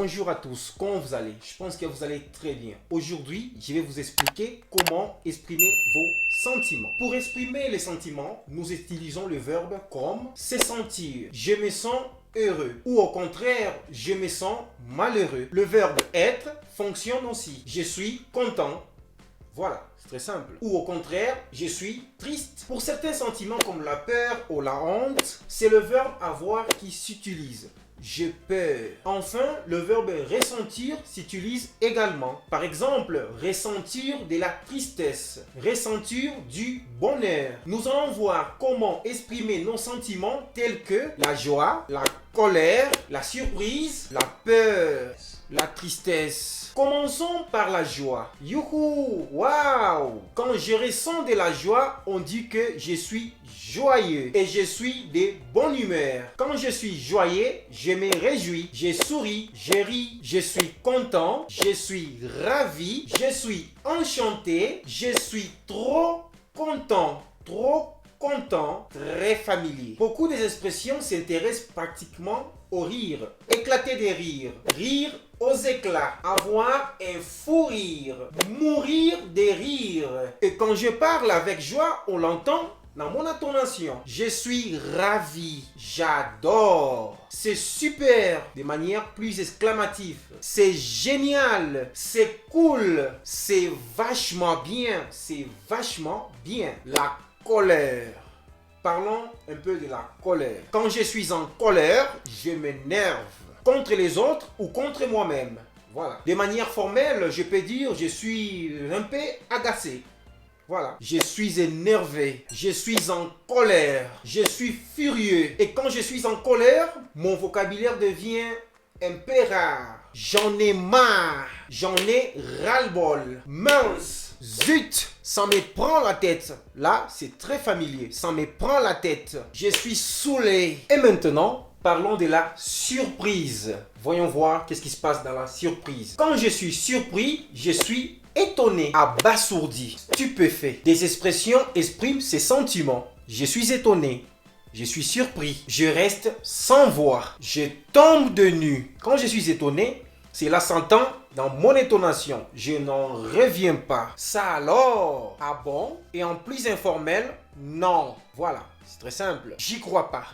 Bonjour à tous, comment vous allez? Je pense que vous allez très bien. Aujourd'hui, je vais vous expliquer comment exprimer vos sentiments. Pour exprimer les sentiments, nous utilisons le verbe comme se sentir. Je me sens heureux. Ou au contraire, je me sens malheureux. Le verbe être fonctionne aussi. Je suis content. Voilà, c'est très simple. Ou au contraire, je suis triste. Pour certains sentiments comme la peur ou la honte, c'est le verbe avoir qui s'utilise. J'ai peur. Enfin, le verbe ressentir s'utilise également. Par exemple, ressentir de la tristesse, ressentir du bonheur. Nous allons voir comment exprimer nos sentiments tels que la joie, la colère, la surprise, la peur, la tristesse. Commençons par la joie. Youhou! Waouh! Quand je ressens de la joie, on dit que je suis joyeux et je suis de bonne humeur. Quand je suis joyeux, je me réjouis, je souris, je ris, je suis content, je suis ravi, je suis enchanté, je suis trop content, très familier. Beaucoup des expressions s'intéressent pratiquement au rire. Éclater des rires, rire aux éclats, avoir un fou rire, mourir des rires. Et quand je parle avec joie, on l'entend dans mon intonation. Je suis ravi, j'adore, c'est super, de manière plus exclamative. C'est génial, c'est cool, c'est vachement bien, c'est vachement bien. La colère. Parlons un peu de la colère. Quand je suis en colère, je m'énerve contre les autres ou contre moi-même. Voilà. De manière formelle, je peux dire je suis un peu agacé. Voilà. Je suis énervé. Je suis en colère. Je suis furieux. Et quand je suis en colère, mon vocabulaire devient un peu rare. J'en ai marre. J'en ai ras-le-bol. Mince. Zut. Ça me prend la tête. Là, c'est très familier. Ça me prend la tête. Je suis saoulé. Et maintenant, parlons de la surprise. Voyons voir qu'est-ce qui se passe dans la surprise. Quand je suis surpris, je suis étonné, abasourdi, stupéfait. Des expressions expriment ces sentiments. Je suis étonné. Je suis surpris. Je reste sans voix. Je tombe de nu. Quand je suis étonné, cela s'entend dans mon intonation. Je n'en reviens pas. Ça alors? Ah bon? Et en plus informel, non. Voilà, c'est très simple. J'y crois pas.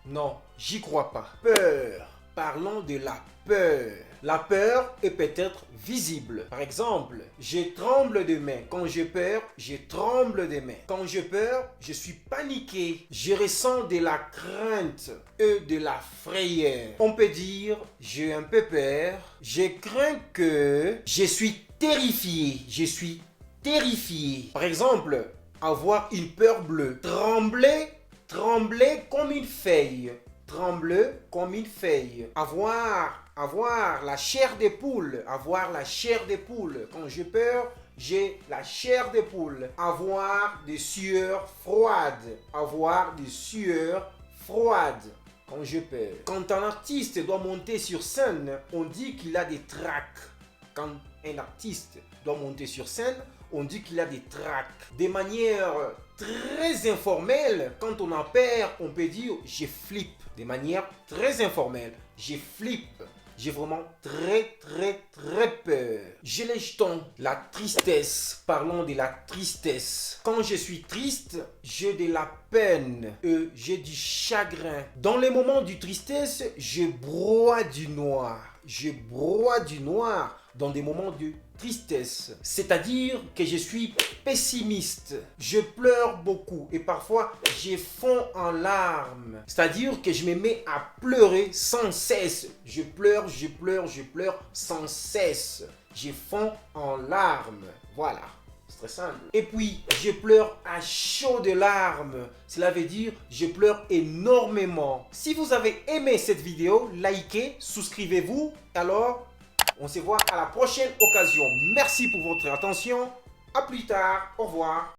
Non, j'y crois pas. Peur. Parlons de la peur. La peur est peut-être visible. Par exemple, je tremble de main. Quand j'ai peur, je tremble de main. Quand j'ai peur, je suis paniqué. Je ressens de la crainte et de la frayeur. On peut dire, j'ai un peu peur. Je crains que je suis terrifié. Je suis terrifié. Par exemple, avoir une peur bleue. Trembler comme une feuille. Trembler comme une feuille. Avoir la chair des poules. Avoir la chair des poules. Quand j'ai peur, j'ai la chair des poules. Avoir des sueurs froides. Avoir des sueurs froides. Quand j'ai peur. Quand un artiste doit monter sur scène, on dit qu'il a des tracs. Quand un artiste doit monter sur scène, on dit qu'il a des tracs. De manière très informelle, quand on a peur, on peut dire je flippe. De manière très informelle, je flippe. J'ai vraiment très peur. J'ai les jetons. La tristesse. Parlons de la tristesse. Quand je suis triste, j'ai de la peine. J'ai du chagrin. Dans les moments de tristesse, je broie du noir. Je broie du noir dans des moments de tristesse. C'est-à-dire que je suis pessimiste. Je pleure beaucoup et parfois je fonds en larmes. C'est-à-dire que je me mets à pleurer sans cesse. Je pleure sans cesse. Je fonds en larmes. Voilà. C'est très simple. Et puis, je pleure à chaud de larmes. Cela veut dire, je pleure énormément. Si vous avez aimé cette vidéo, likez, souscrivez-vous. Alors, on se voit à la prochaine occasion. Merci pour votre attention. À plus tard. Au revoir.